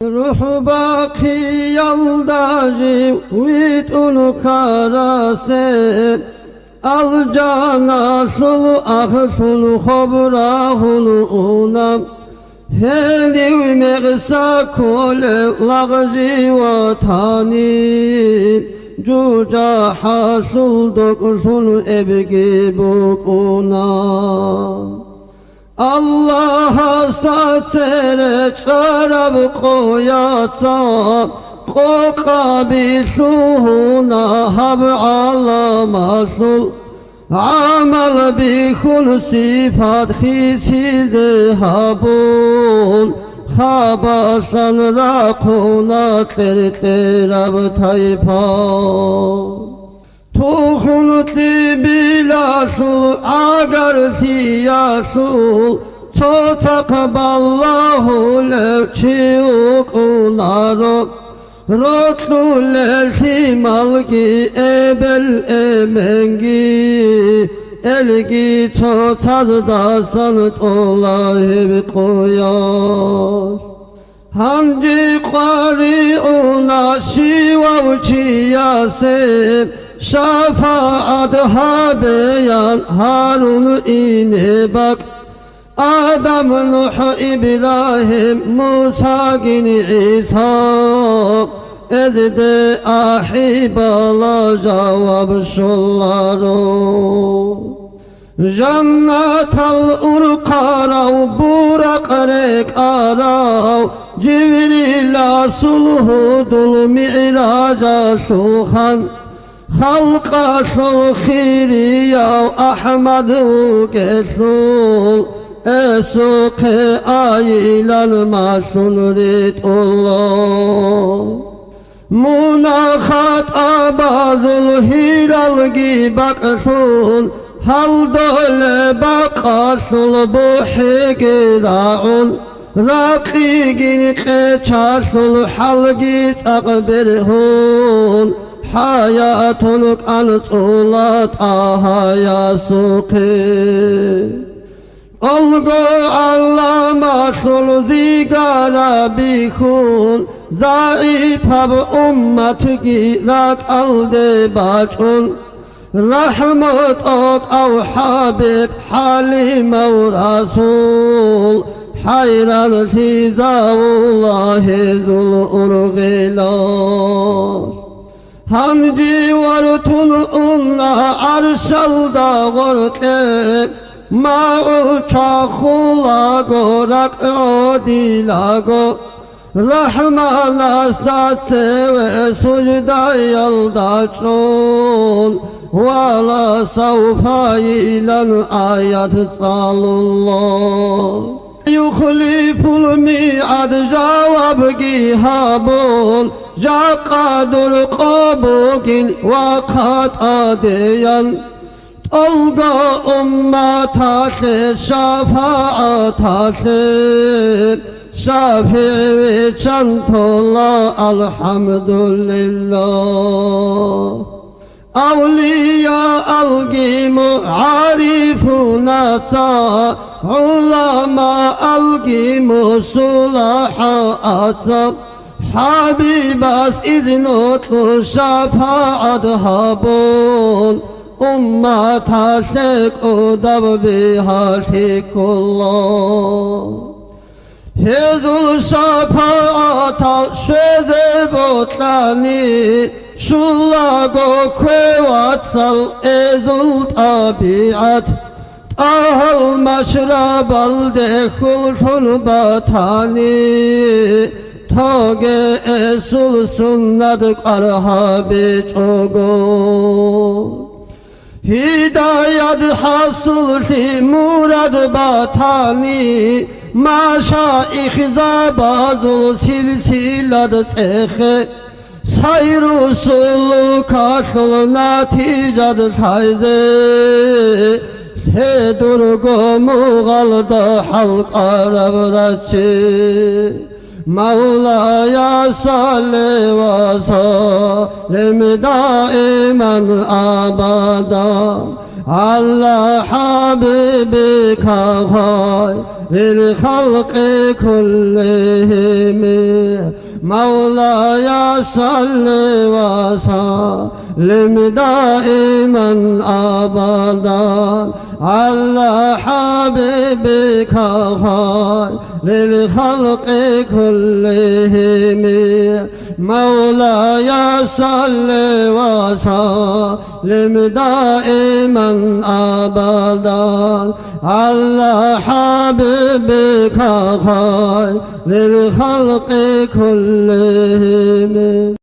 Ruh baki yaldaji vitun karase al cana sul ah sul khobrahul unam heli megsa kole lagzi vatani juja hasul dokusul ebgi bukuna Allah hasta sere çarab koyatsa Kokabi suhuna hab alamasul Amal bikul sifat hisize habul Habasan rakuna terab taypa Tuhunutli bilasul agar siyasul Çotak ballahu levçi ukunaro Rotlu lelsi malgi ebel emengi Elgi çotaz da sanıt olahi koyar Hamdi qari una şivav çiyasem Şafaat habeyan Harun ine bak Adam Nuh İbrahim Musa gini İsa Ezde ahibala cevap şulları Cennet al-urqarav burak rek arav Cibril sulhudul mi'raca sulhan Halka sul khiri yav Ahmadu kesul Esuke aylan masul ritullah Munakhat abazul hiral gibaksul Hal dole bakasul buhi gira'un Rakigin keçasul halgi takbirhun Hayatun ansulat ahaya suki Olgu allama sul zigara bikun Zayıf hab ummet girak alde bachun Rahmet ok av habib halim av rasul Hayran fizavullahi zul urgilas Hamdi vartun unla arşalda gorte Ma'u çakula gorak odilago Rahman astat seve sucda yalda çun Vala savfa ilan ayat salullah Yuhliful mi'ad cevab gihabun Jaqadur qabugin vakat adiyan Olga ummataşı şafaataşı Şafi çantola alhamdülillah Avliya algimu arifuna sa Ulama algimu sulaha atsab Habibas iznutlu şafaat habun Ummata şek udab biha şekullah Hezul şafaat al şeze botlani Şullago kvevatsal ezul tabiat Ahal maşrabal dekulhul batani Toge esul sunnat karhabi çogo Hidayat hasul fi murad batani Maşaikh zabazul silsilat tsekhe Sayru sulu kaşul natijad tayze Sedurgo muğalda halka ravraçı Mevlaya salli ve sallim daimen abada على حبيبك خير الخلق كلهم مولاي صل وسلم دائما أبدا على حبيبك خير للخلق كلهم مولاي صل وسلم دائما أبدا على حبيبك خير للخلق كلهم.